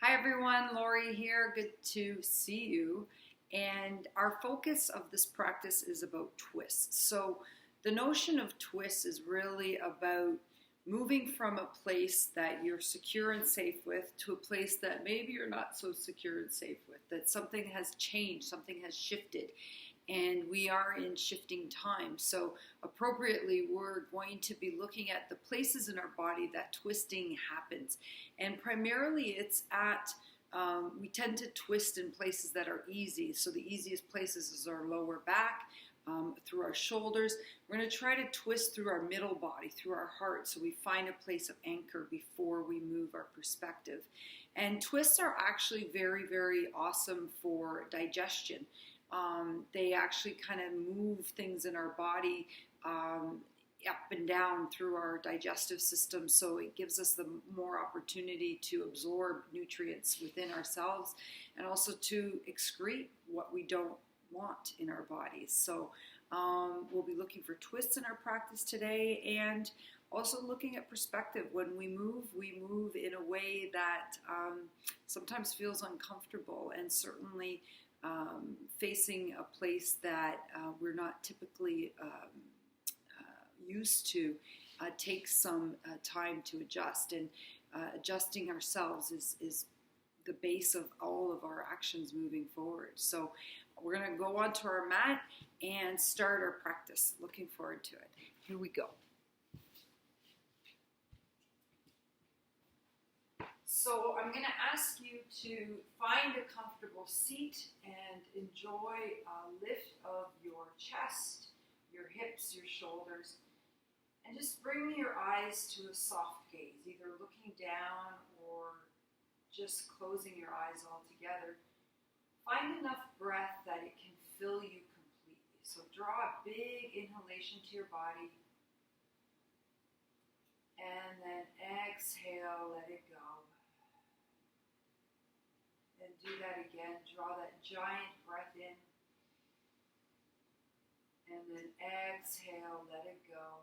Hi everyone, Lori here. Good to see you. And our focus of this practice is about twists. So, the notion of twists is really about moving from a place that you're secure and safe with to a place that maybe you're not so secure and safe with, that something has changed, something has shifted, and we are in shifting times. So, appropriately, we're going to be looking at the places in our body that twisting happens. And primarily, it's we tend to twist in places that are easy. So, the easiest places is our lower back, through our shoulders. We're going to try to twist through our middle body, through our heart, so we find a place of anchor before we move our perspective. And twists are actually very, very awesome for digestion. They actually kind of move things in our body up and down through our digestive system, so it gives us the more opportunity to absorb nutrients within ourselves and also to excrete what we don't want in our bodies. So we'll be looking for twists in our practice today, and also looking at perspective. When we move in a way that sometimes feels uncomfortable, and certainly facing a place that we're not typically used to takes some time to adjust. And adjusting ourselves is the base of all of our actions moving forward. So we're going to go onto our mat and start our practice. Looking forward to it. Here we go. So I'm going to ask you to find a comfortable seat and enjoy a lift of your chest, your hips, your shoulders, and just bring your eyes to a soft gaze, either looking down or just closing your eyes altogether. Find enough breath that it can fill you completely. So draw a big inhalation to your body, and then exhale, let it go. And do that again. Draw that giant breath in. And then exhale, let it go.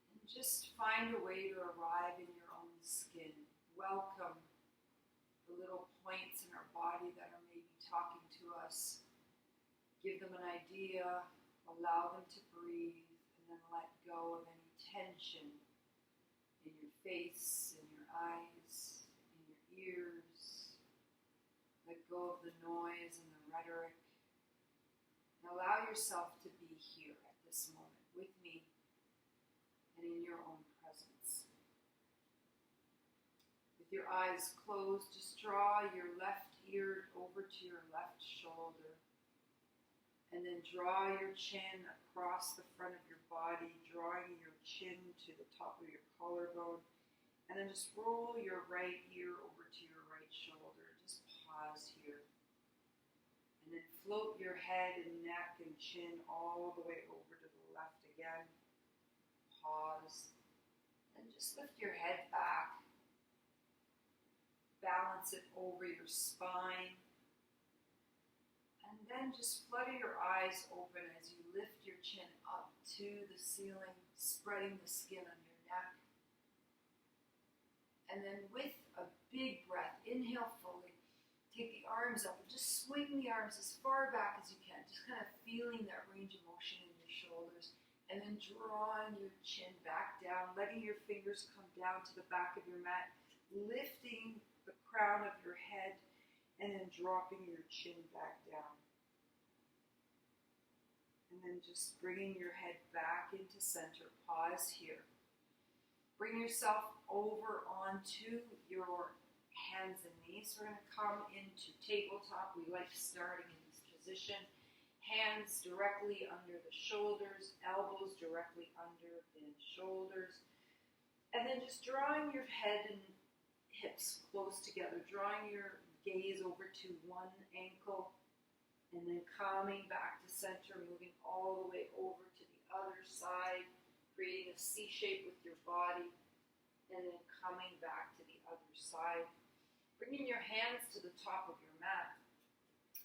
And just find a way to arrive in your own skin. Welcome the little points in our body that are maybe talking to us. Give them an idea. Allow them to breathe. And then let go of any tension in your face, in your eyes, in your ears. Let go of the noise and the rhetoric. And allow yourself to be here at this moment with me and in your own presence. With your eyes closed, just draw your left ear over to your left shoulder. And then draw your chin across the front of your body, drawing your chin to the top of your collarbone. And then just roll your right ear over to your right shoulder. Just pause here. And then float your head and neck and chin all the way over to the left again. Pause. And just lift your head back. Balance it over your spine. And then just flutter your eyes open as you lift your chin up to the ceiling, spreading the skin on your neck. And then with a big breath, inhale fully, take the arms up and just swing the arms as far back as you can, just kind of feeling that range of motion in your shoulders. And then drawing your chin back down, letting your fingers come down to the back of your mat, lifting the crown of your head, and then dropping your chin back down. And then just bringing your head back into center. Pause here. Bring yourself over onto your hands and knees. We're going to come into tabletop. We like starting in this position. Hands directly under the shoulders, elbows directly under the shoulders. And then just drawing your head and hips close together, drawing your gaze over to one ankle, and then coming back to center, moving all the way over to the other side, creating a C shape with your body, and then coming back to the other side. Bringing your hands to the top of your mat.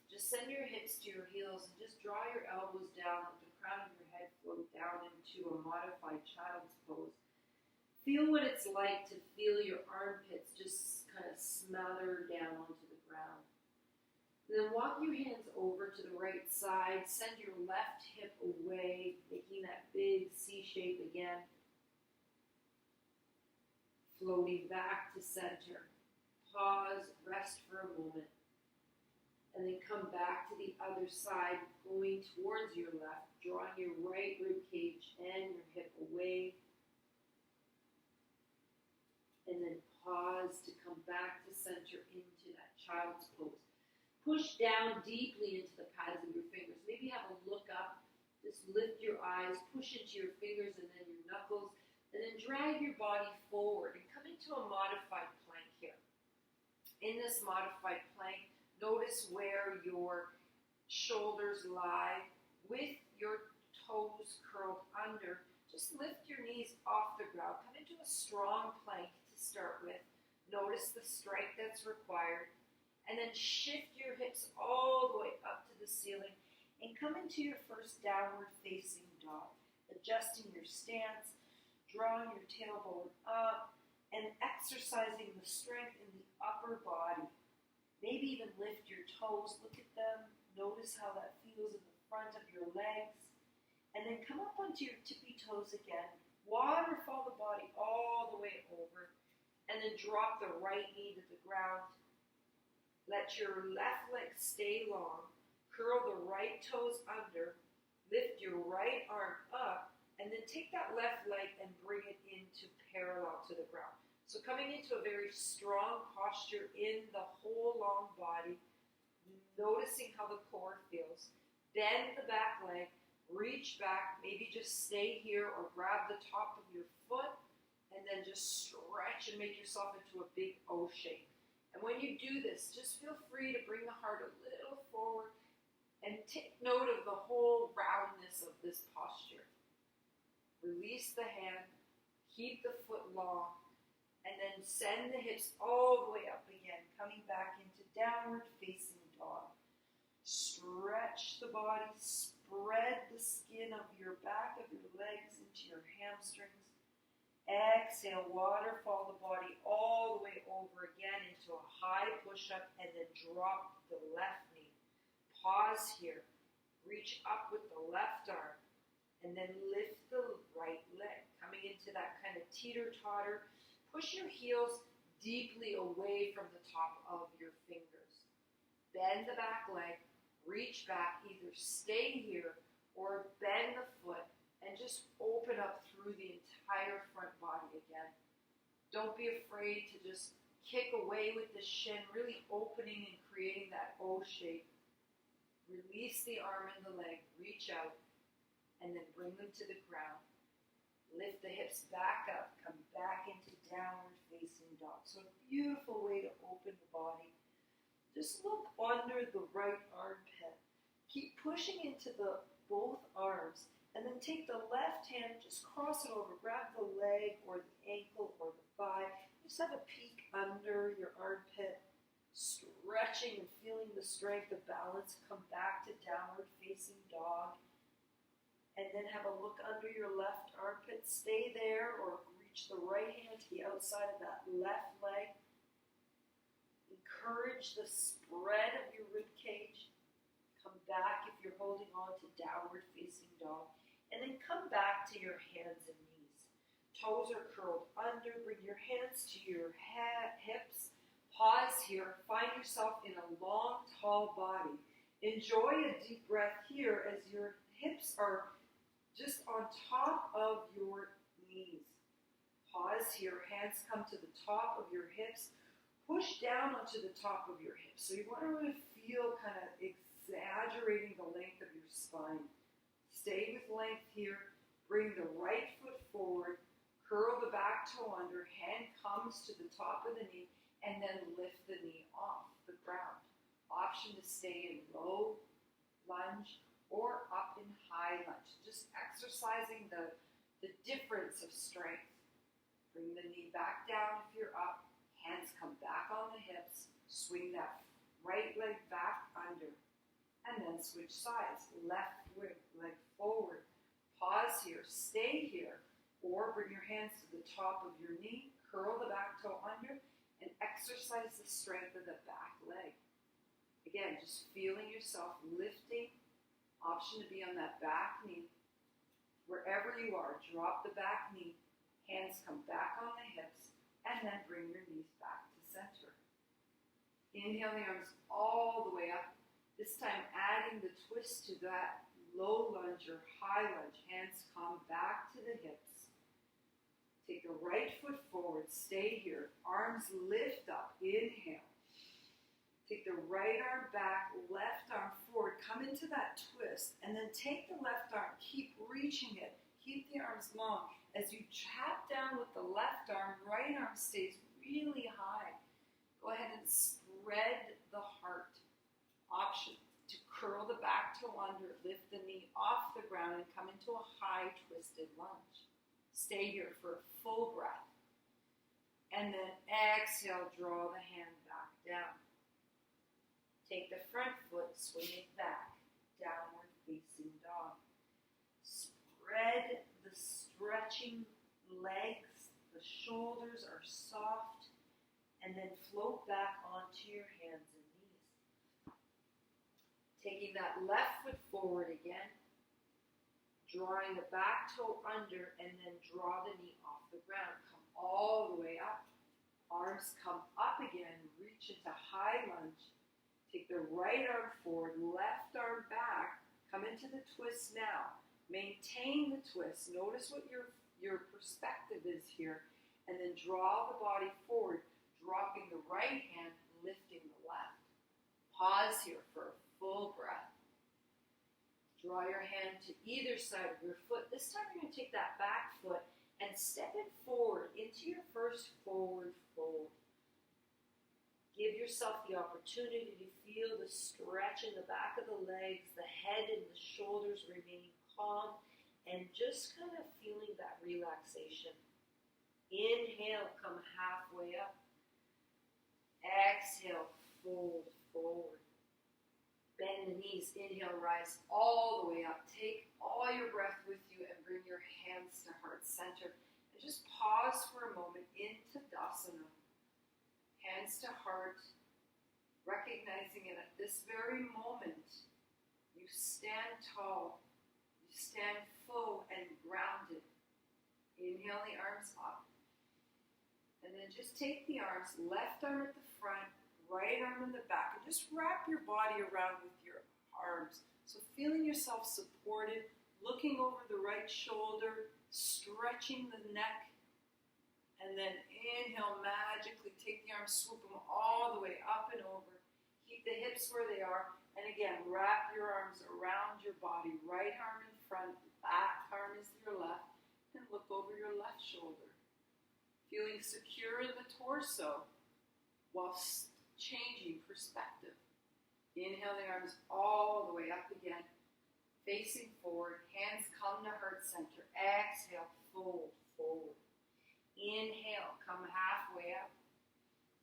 Just send your hips to your heels and just draw your elbows down, let the crown of your head float down into a modified child's pose. Feel what it's like to feel your armpits just kind of smother down onto the ground. And then walk your hands over to the right side. Send your left hip away, making that big C shape again. Floating back to center. Pause, rest for a moment. And then come back to the other side, going towards your left, drawing your right rib cage and your hip away. And then pause to come back to center into that child's pose. Push down deeply into the pads of your fingers. Maybe have a look up. Just lift your eyes, push into your fingers and then your knuckles. And then drag your body forward and come into a modified plank here. In this modified plank, notice where your shoulders lie with your toes curled under. Just lift your knees off the ground. Come into a strong plank to start with. Notice the strength that's required. And then shift your hips all the way up to the ceiling and come into your first downward facing dog. Adjusting your stance, drawing your tailbone up, and exercising the strength in the upper body. Maybe even lift your toes, look at them, notice how that feels in the front of your legs. And then come up onto your tippy toes again. Waterfall the body all the way over. And then drop the right knee to the ground. Let your left leg stay long. Curl the right toes under. Lift your right arm up. And then take that left leg and bring it into parallel to the ground. So coming into a very strong posture in the whole long body. Noticing how the core feels. Bend the back leg. Reach back. Maybe just stay here or grab the top of your foot. And then just stretch and make yourself into a big O shape. And when you do this, just feel free to bring the heart a little forward and take note of the whole roundness of this posture. Release the hand, keep the foot long, and then send the hips all the way up again, coming back into downward facing dog. Stretch the body, spread the skin of your back of your legs into your hamstrings. Exhale, waterfall the body all the way over again into a high push-up and then drop the left knee. Pause here. Reach up with the left arm and then lift the right leg. Coming into that kind of teeter-totter. Push your heels deeply away from the top of your fingers. Bend the back leg. Reach back. Either stay here or bend the foot. And just open up through the entire front body again. Don't be afraid to just kick away with the shin, really opening and creating that O shape. Release the arm and the leg, reach out, and then bring them to the ground. Lift the hips back up, come back into downward facing dog. So a beautiful way to open the body. Just look under the right armpit. Keep pushing into both arms. And then take the left hand, just cross it over, grab the leg or the ankle or the thigh. Just have a peek under your armpit, stretching and feeling the strength of balance. Come back to downward facing dog. And then have a look under your left armpit. Stay there or reach the right hand to the outside of that left leg. Encourage the spread of your rib cage. Come back if you're holding on to downward facing dog. And then come back to your hands and knees. Toes are curled under. Bring your hands to your hips. Pause here. Find yourself in a long, tall body. Enjoy a deep breath here as your hips are just on top of your knees. Pause here. Hands come to the top of your hips. Push down onto the top of your hips. So you want to really feel kind of exaggerating the length of your spine. Stay with length here. Bring the right foot forward. Curl the back toe under. Hand comes to the top of the knee. And then lift the knee off the ground. Option to stay in low lunge or up in high lunge. Just exercising the difference of strength. Bring the knee back down if you're up. Hands come back on the hips. Swing that right leg back under. And then switch sides. Left leg forward. Pause here. Stay here. Or bring your hands to the top of your knee, curl the back toe under, and exercise the strength of the back leg. Again, just feeling yourself lifting. Option to be on that back knee. Wherever you are, drop the back knee, hands come back on the hips, and then bring your knees back to center. Inhale the arms all the way up. This time adding the twist to that low lunge or high lunge. Hands come back to the hips. Take the right foot forward, stay here. Arms lift up, inhale. Take the right arm back, left arm forward. Come into that twist, and then take the left arm. Keep reaching it. Keep the arms long. As you tap down with the left arm, right arm stays really high. Go ahead and spread the heart. Option to curl the back toe under, lift the knee off the ground, and come into a high twisted lunge. Stay here for a full breath. And then exhale, draw the hand back down. Take the front foot, swing it back, downward facing dog. Spread the stretching legs, the shoulders are soft, and then float back onto your hands and knees. Taking that left foot forward again, drawing the back toe under, and then draw the knee off the ground. Come all the way up. Arms come up again, reach into high lunge. Take the right arm forward, left arm back. Come into the twist now. Maintain the twist. Notice what your perspective is here. And then draw the body forward, dropping the right hand, lifting the left. Pause here for a full breath. Draw your hand to either side of your foot. This time you're going to take that back foot and step it forward into your first forward fold. Give yourself the opportunity to feel the stretch in the back of the legs, the head and the shoulders remain calm, and just kind of feeling that relaxation. Inhale, come halfway up. Exhale, fold forward. Bend the knees. Inhale, rise all the way up. Take all your breath with you and bring your hands to heart center. And just pause for a moment in Tadasana. Hands to heart, recognizing it at this very moment. You stand tall, you stand full and grounded. Inhale the arms up. And then just take the arms, left arm at the front, right arm in the back, and just wrap your body around with your arms. So feeling yourself supported, looking over the right shoulder, stretching the neck. And then inhale, magically take the arms, swoop them all the way up and over. Keep the hips where they are. And again, wrap your arms around your body. Right arm in front, back arm is your left. And look over your left shoulder. Feeling secure in the torso while changing perspective. Inhale the arms all the way up again. Facing forward, hands come to heart center. Exhale, fold forward. Inhale, come halfway up.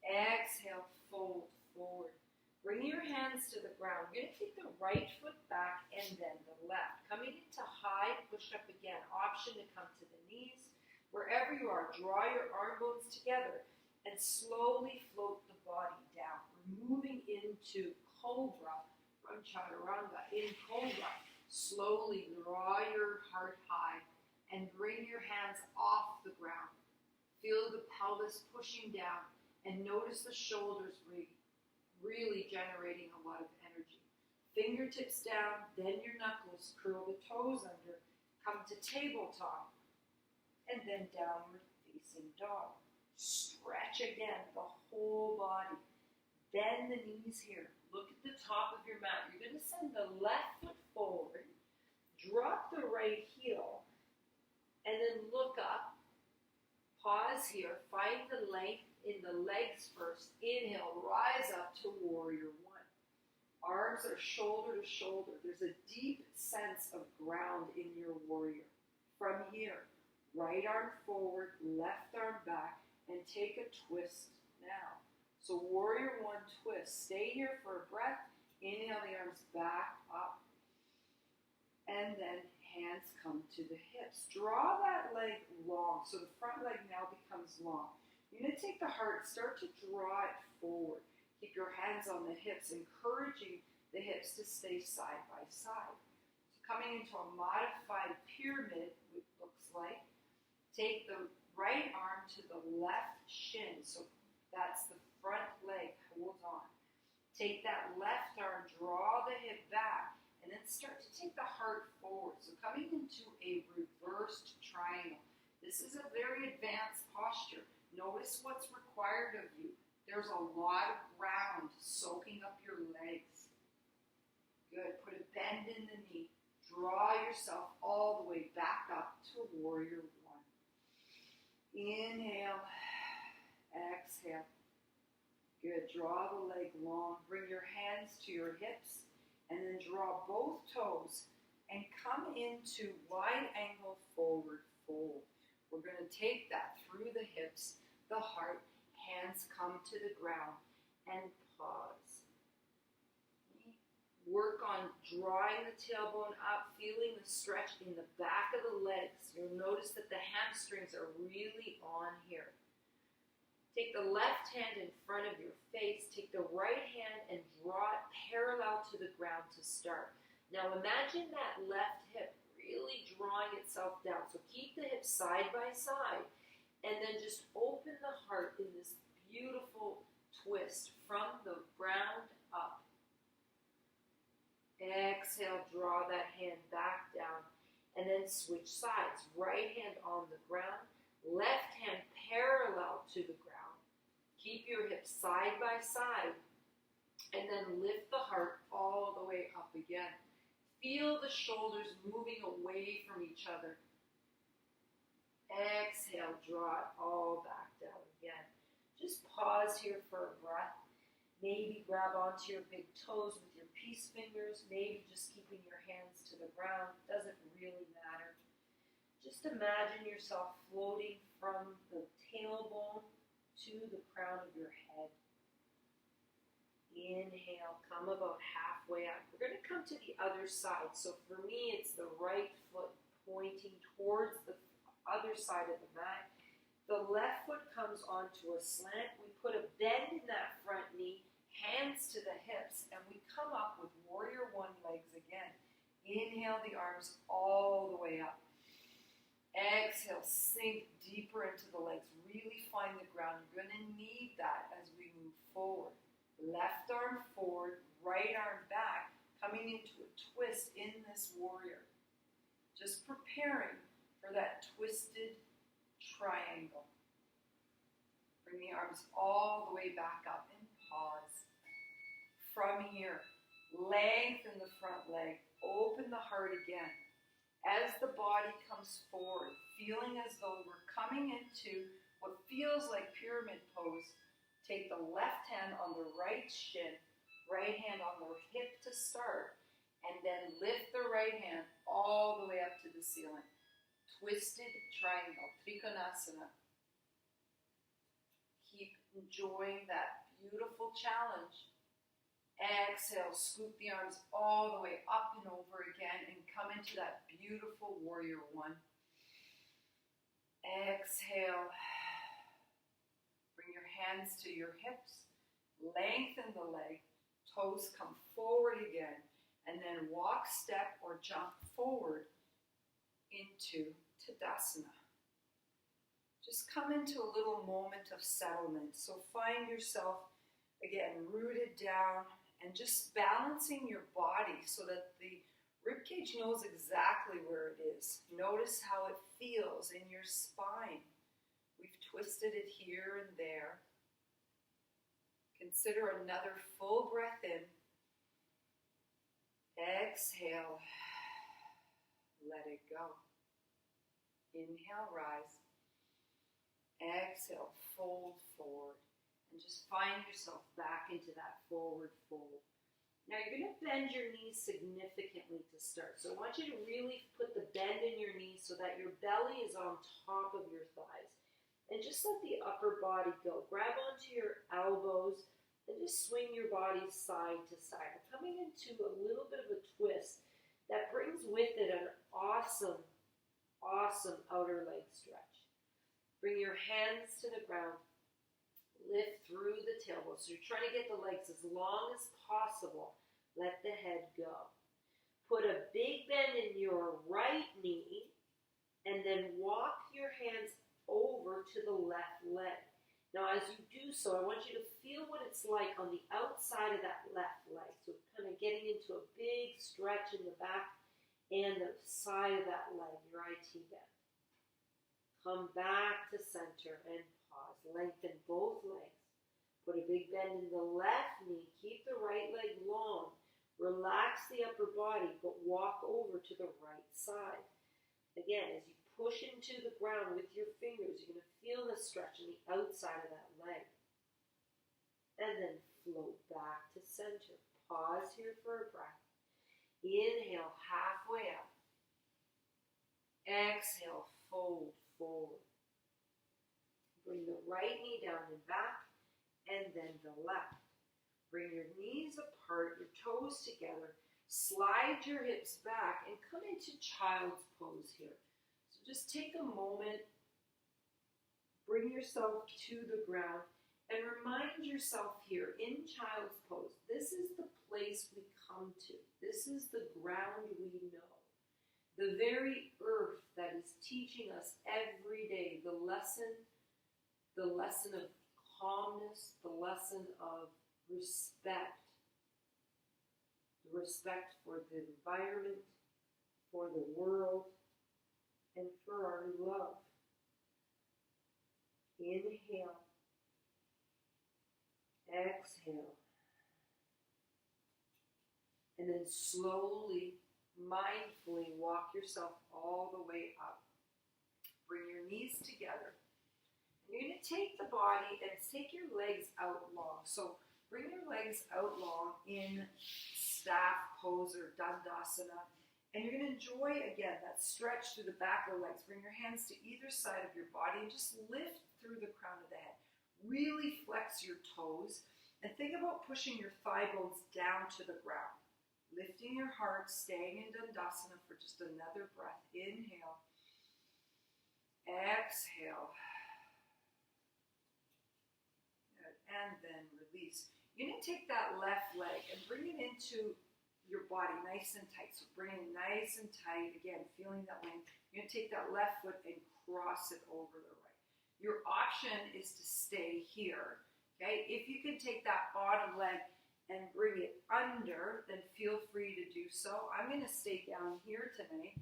Exhale, fold forward. Bring your hands to the ground. You're going to take the right foot back and then the left. Coming into high push-up again. Option to come to the knees. Wherever you are, draw your arm bones together and slowly float the body down. We're moving into Cobra from Chaturanga. In Cobra, slowly draw your heart high and bring your hands off the ground. Feel the pelvis pushing down and notice the shoulders really generating a lot of energy. Fingertips down, then your knuckles, curl the toes under, come to tabletop, and then downward facing dog. Stretch again, the whole body. Bend the knees here. Look at the top of your mat. You're going to send the left foot forward, drop the right heel, and then look up. Pause here, find the length in the legs first. Inhale, rise up to warrior one. Arms are shoulder to shoulder. There's a deep sense of ground in your warrior. From here, right arm forward, left arm back, and take a twist now. So warrior one twist. Stay here for a breath. Inhale the arms back up. And then Hands come to the hips. Draw that leg long. So the front leg now becomes long. You're going to take the heart, start to draw it forward. Keep your hands on the hips, encouraging the hips to stay side by side. So coming into a modified pyramid, which looks like, take the right arm to the left shin. So that's the front leg. Hold on. Take that left arm, draw the hip back, and then start to take the heart forward. So coming into a reversed triangle. This is a very advanced posture. Notice what's required of you. There's a lot of ground soaking up your legs. Good. Put a bend in the knee. Draw yourself all the way back up to warrior one. Inhale. Exhale. Good. Draw the leg long. Bring your hands to your hips. And then draw both toes. And come into wide angle forward fold. We're going to take that through the hips, the heart, hands come to the ground, and pause. Work on drawing the tailbone up, feeling the stretch in the back of the legs. You'll notice that the hamstrings are really on here. Take the left hand in front of your face, take the right hand and draw it parallel to the ground to start. Now imagine that left hip really drawing itself down. So keep the hips side by side and then just open the heart in this beautiful twist from the ground up. Exhale, draw that hand back down and then switch sides. Right hand on the ground, left hand parallel to the ground. Keep your hips side by side and then lift the heart all the way up again. Feel the shoulders moving away from each other. Exhale, draw it all back down again. Just pause here for a breath. Maybe grab onto your big toes with your peace fingers. Maybe just keeping your hands to the ground. Doesn't really matter. Just imagine yourself floating from the tailbone to the crown of your head. Inhale, come about halfway up. We're going to come to the other side. So for me, it's the right foot pointing towards the other side of the mat. The left foot comes onto a slant. We put a bend in that front knee, hands to the hips, and we come up with warrior one legs again. Inhale the arms all the way up. Exhale, sink deeper into the legs. Really find the ground. You're going to need that as we move forward. Left arm forward, right arm back, coming into a twist in this warrior. Just preparing for that twisted triangle. Bring the arms all the way back up and pause. From here, lengthen the front leg, open the heart again. As the body comes forward, feeling as though we're coming into what feels like pyramid pose, take the left hand on the right shin, right hand on the hip to start, and then lift the right hand all the way up to the ceiling. Twisted triangle, Trikonasana. Keep enjoying that beautiful challenge. Exhale, scoop the arms all the way up and over again and come into that beautiful warrior one. Exhale. Bring your hands to your hips. Lengthen the leg. Toes come forward again. And then walk, step, or jump forward into Tadasana. Just come into a little moment of settlement. So find yourself, again, rooted down and just balancing your body so that the ribcage knows exactly where it is. Notice how it feels in your spine. We've twisted it here and there. Consider another full breath in. Exhale. Let it go. Inhale, rise. Exhale, fold forward. And just find yourself back into that forward fold. Now you're going to bend your knees significantly to start. So I want you to really put the bend in your knees so that your belly is on top of your thighs. And just let the upper body go. Grab onto your elbows and just swing your body side to side. We're coming into a little bit of a twist. That brings with it an awesome, awesome outer leg stretch. Bring your hands to the ground. Lift through the tailbone. So you're trying to get the legs as long as possible. Let the head go. Put a big bend in your right knee and then walk your hands over to the left leg. Now as you do so, I want you to feel what it's like on the outside of that left leg. So kind of getting into a big stretch in the back and the side of that leg, your IT bend. Come back to center and pause. Lengthen both legs. Put a big bend in the left knee. Keep the right leg long. Relax the upper body, but walk over to the right side. Again, as you push into the ground with your fingers, you're going to feel the stretch on the outside of that leg. And then float back to center. Pause here for a breath. Inhale, halfway up. Exhale, fold forward. Bring the right knee down and back, and then the left. Bring your knees apart, your toes together. Slide your hips back and come into child's pose here. So just take a moment, bring yourself to the ground, and remind yourself here in child's pose, this is the place we come to. This is the ground we know. The very earth that is teaching us every day the lesson of calmness, the lesson of respect. The respect for the environment, for the world, and for our love. Inhale. Exhale. And then slowly, mindfully walk yourself all the way up. Bring your knees together. You're going to take the body and take your legs out long. So bring your legs out long in staff pose or Dandasana. And you're going to enjoy, again, that stretch through the back of the legs. Bring your hands to either side of your body and just lift through the crown of the head. Really flex your toes. And think about pushing your thigh bones down to the ground. Lifting your heart, staying in Dandasana for just another breath. Inhale. Exhale. And then release. You're going to take that left leg and bring it into your body nice and tight. So bring it nice and tight. Again, feeling that length. You're going to take that left foot and cross it over the right. Your option is to stay here. Okay? If you can take that bottom leg and bring it under, then feel free to do so. I'm going to stay down here tonight.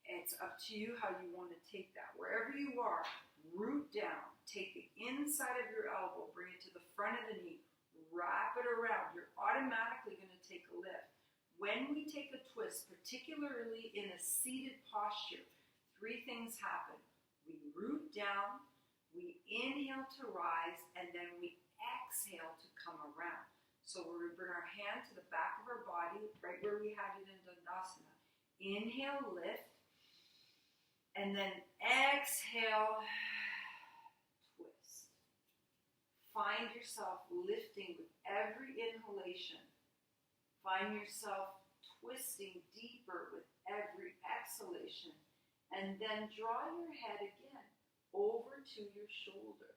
It's up to you how you want to take that. Wherever you are, root down. Take the inside of your elbow, bring it to the front of the knee, wrap it around. You're automatically going to take a lift. When we take a twist, particularly in a seated posture, three things happen. We root down, we inhale to rise, and then we exhale to come around. So we're going to bring our hand to the back of our body, right where we had it in Dandasana. Inhale, lift, and then exhale, twist. Find yourself lifting with every inhalation. Find yourself twisting deeper with every exhalation. And then draw your head again over to your shoulder.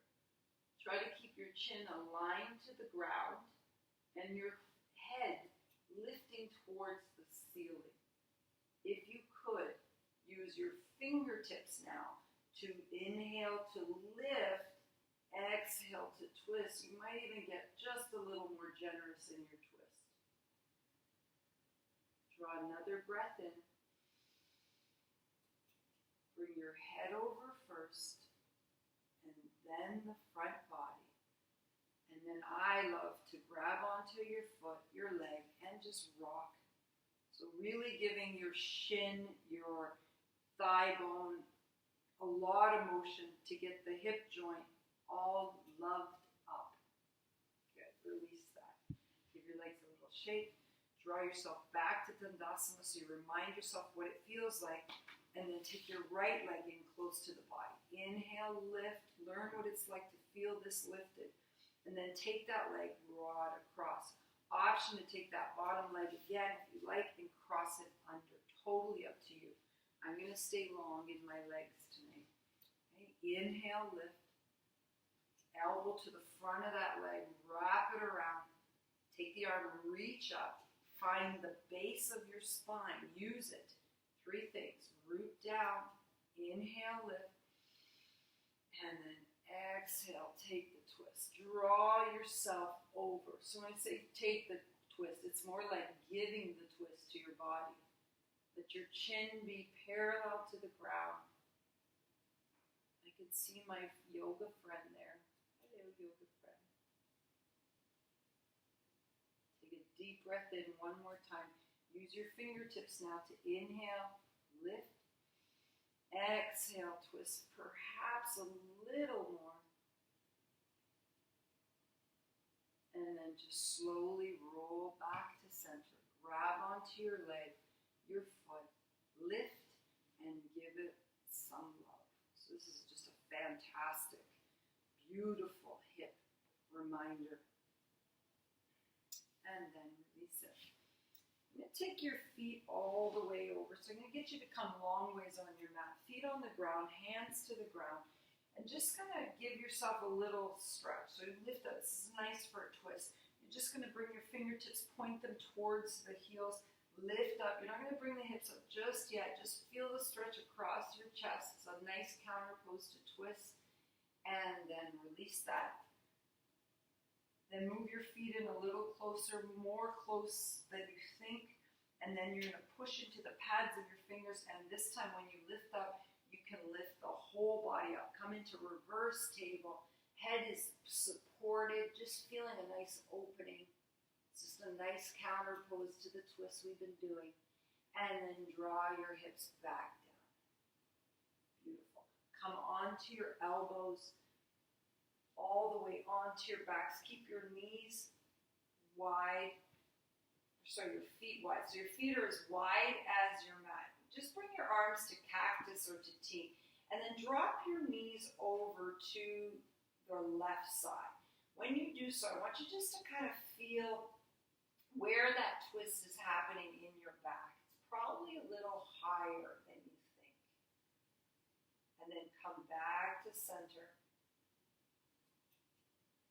Try to keep your chin aligned to the ground and your head lifting towards the ceiling. If you could, use your fingertips now to inhale to lift, exhale to twist. You might even get just a little more generous in your twist. Draw another breath in. Bring your head over first, and then the front body. And then I love to grab onto your foot, your leg, and just rock. So really giving your shin, your thigh bone, a lot of motion to get the hip joint all loved up. Good, release that. Give your legs a little shake. Draw yourself back to Dandasana so you remind yourself what it feels like. And then take your right leg in close to the body. Inhale, lift. Learn what it's like to feel this lifted. And then take that leg broad across. Option to take that bottom leg again if you like and cross it under. totally up to you. I'm going to stay long in my legs tonight. Okay. Inhale, lift. Elbow to the front of that leg. Wrap it around. Take the arm, reach up. Find the base of your spine. Use it. 3 things. Root down. Inhale, lift. And then exhale, take the twist. Draw yourself over. So when I say take the twist, it's more like giving the twist to your body. Let your chin be parallel to the ground. I can see my yoga friend there. Hello, yoga friend. Take a deep breath in one more time. Use your fingertips now to inhale, lift. Exhale, twist perhaps a little more. And then just slowly roll back to center. Grab onto your leg, your foot, lift, and give it some love. So this is just a fantastic, beautiful hip reminder. And then release it. I'm going to take your feet all the way over. So I'm going to get you to come long ways on your mat. Feet on the ground, hands to the ground. And just kind of give yourself a little stretch. So you lift up. This is nice for a twist. You're just going to bring your fingertips, point them towards the heels. Lift up. You're not going to bring the hips up just yet. Just feel the stretch across your chest. It's a nice counter pose to twist. And then release that. Then move your feet in a little closer, more close than you think. And then you're going to push into the pads of your fingers. And this time when you lift up, you can lift the whole body up. Come into reverse table. Head is supported. Just feeling a nice opening. It's just a nice counter pose to the twist we've been doing. And then draw your hips back down. Beautiful. Come onto your elbows. All the way onto your backs. Keep your knees wide. Sorry, your feet wide. So your feet are as wide as your mat. Just bring your arms to cactus or to T. And then drop your knees over to the left side. When you do so, I want you just to kind of feel where that twist is happening in your back. It's probably a little higher than you think. And then come back to center.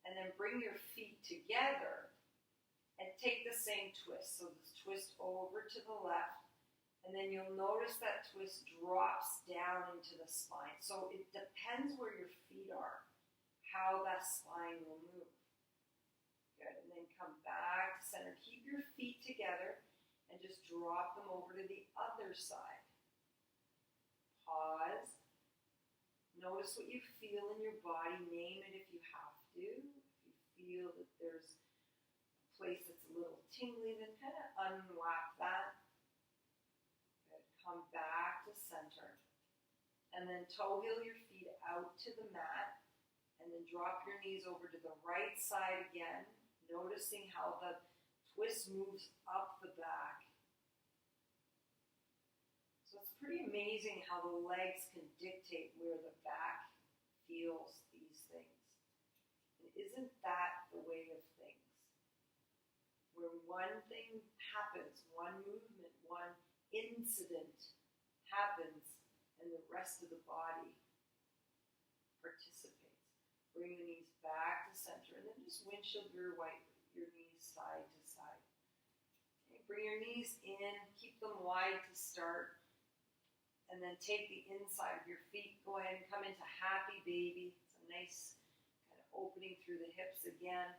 And then bring your feet together and take the same twist. So this twist over to the left. And then you'll notice that twist drops down into the spine. So it depends where your feet are, how that spine will move. Good. And then come back to center. Keep your feet together and just drop them over to the other side. Pause. Notice what you feel in your body. Name it if you have to. If you feel that there's a place that's a little tingly, then kind of unwrap that. Good. Come back to center. And then toe heel your feet out to the mat. And then drop your knees over to the right side again. Noticing how the twist moves up the back. So it's pretty amazing how the legs can dictate where the back feels these things. And isn't that the way of things? Where one thing happens, one movement, one incident happens, and the rest of the body participates. Bring the knees back to center, and then just windshield your knees side to side. Okay, bring your knees in, keep them wide to start. And then take the inside of your feet. Go ahead and come into happy baby. It's a nice kind of opening through the hips again.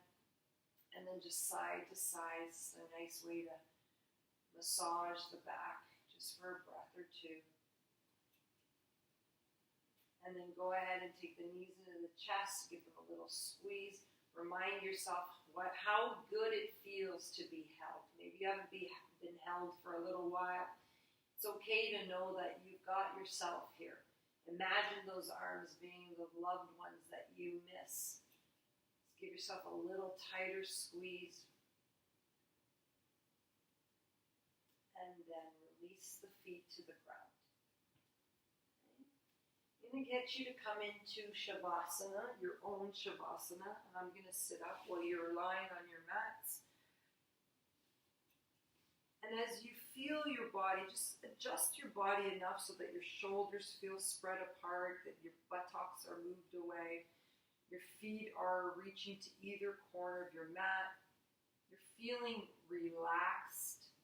And then just side to side. It's a nice way to massage the back just for a breath or two. And then go ahead and take the knees into the chest. Give them a little squeeze. Remind yourself how good it feels to be held. Maybe you haven't been held for a little while. It's okay to know that you've got yourself here. Imagine those arms being the loved ones that you miss. Just give yourself a little tighter squeeze. And then release the feet to the ground. Okay. I'm going to get you to come into Shavasana, your own Shavasana. And I'm going to sit up while you're lying on your mats. And as you feel your body, just adjust your body enough so that your shoulders feel spread apart, that your buttocks are moved away, your feet are reaching to either corner of your mat. You're feeling relaxed.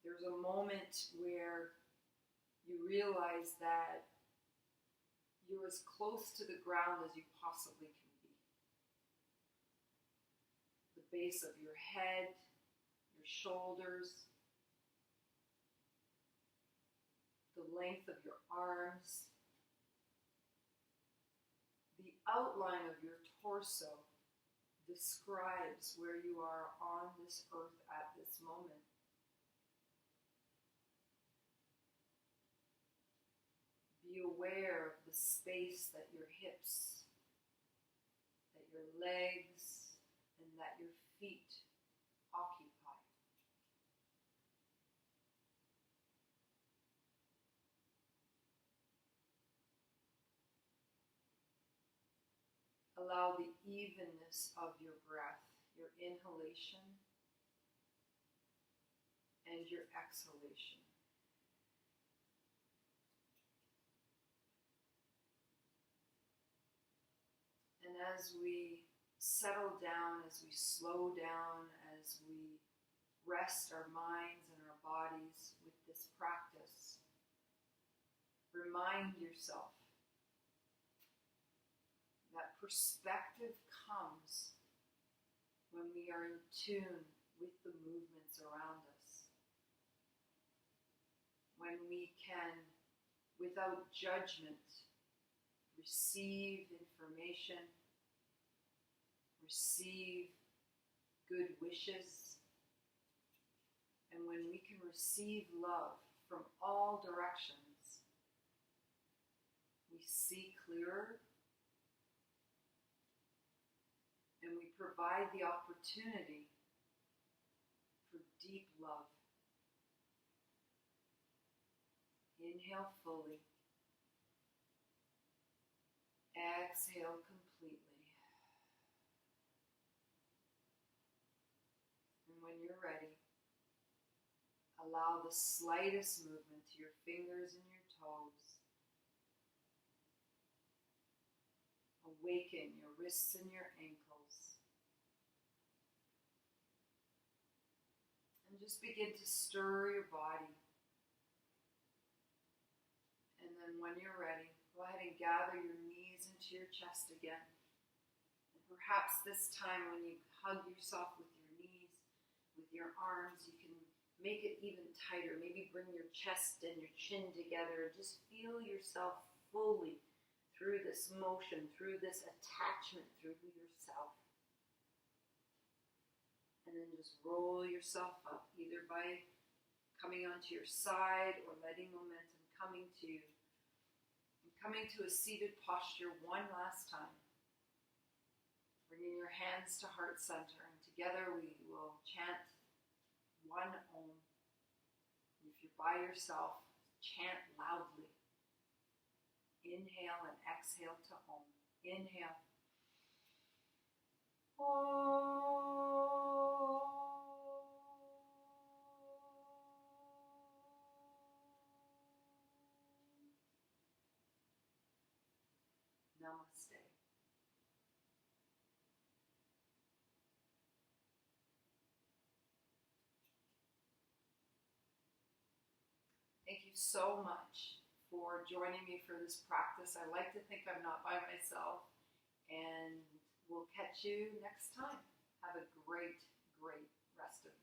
There's a moment where you realize that you're as close to the ground as you possibly can be. The base of your head, your shoulders, the length of your arms, the outline of your torso describes where you are on this earth at this moment. Be aware of the space that your hips, that your legs, and that your feet occupy. Allow the evenness of your breath, your inhalation and your exhalation. And as we settle down, as we slow down, as we rest our minds and our bodies with this practice, remind yourself that perspective comes when we are in tune with the movements around us. When we can, without judgment, receive information, receive good wishes, and when we can receive love from all directions, we see clearer, and we provide the opportunity for deep love. Inhale fully. Exhale completely. And when you're ready, allow the slightest movement to your fingers and your toes. Awaken your wrists and your ankles. And just begin to stir your body. And then when you're ready, go ahead and gather your knees into your chest again. And perhaps this time when you hug yourself with your knees, with your arms, you can make it even tighter. Maybe bring your chest and your chin together. Just feel yourself fully through this motion, through this attachment, through yourself. And then just roll yourself up, either by coming onto your side or letting momentum coming to you. And coming to a seated posture one last time. Bringing your hands to heart center, and together we will chant one Om. If you're by yourself, chant loudly. Inhale and exhale to Om. Inhale. Om. Namaste. Thank you so much for joining me for this practice. I like to think I'm not by myself, and we'll catch you next time. Have a great, great rest of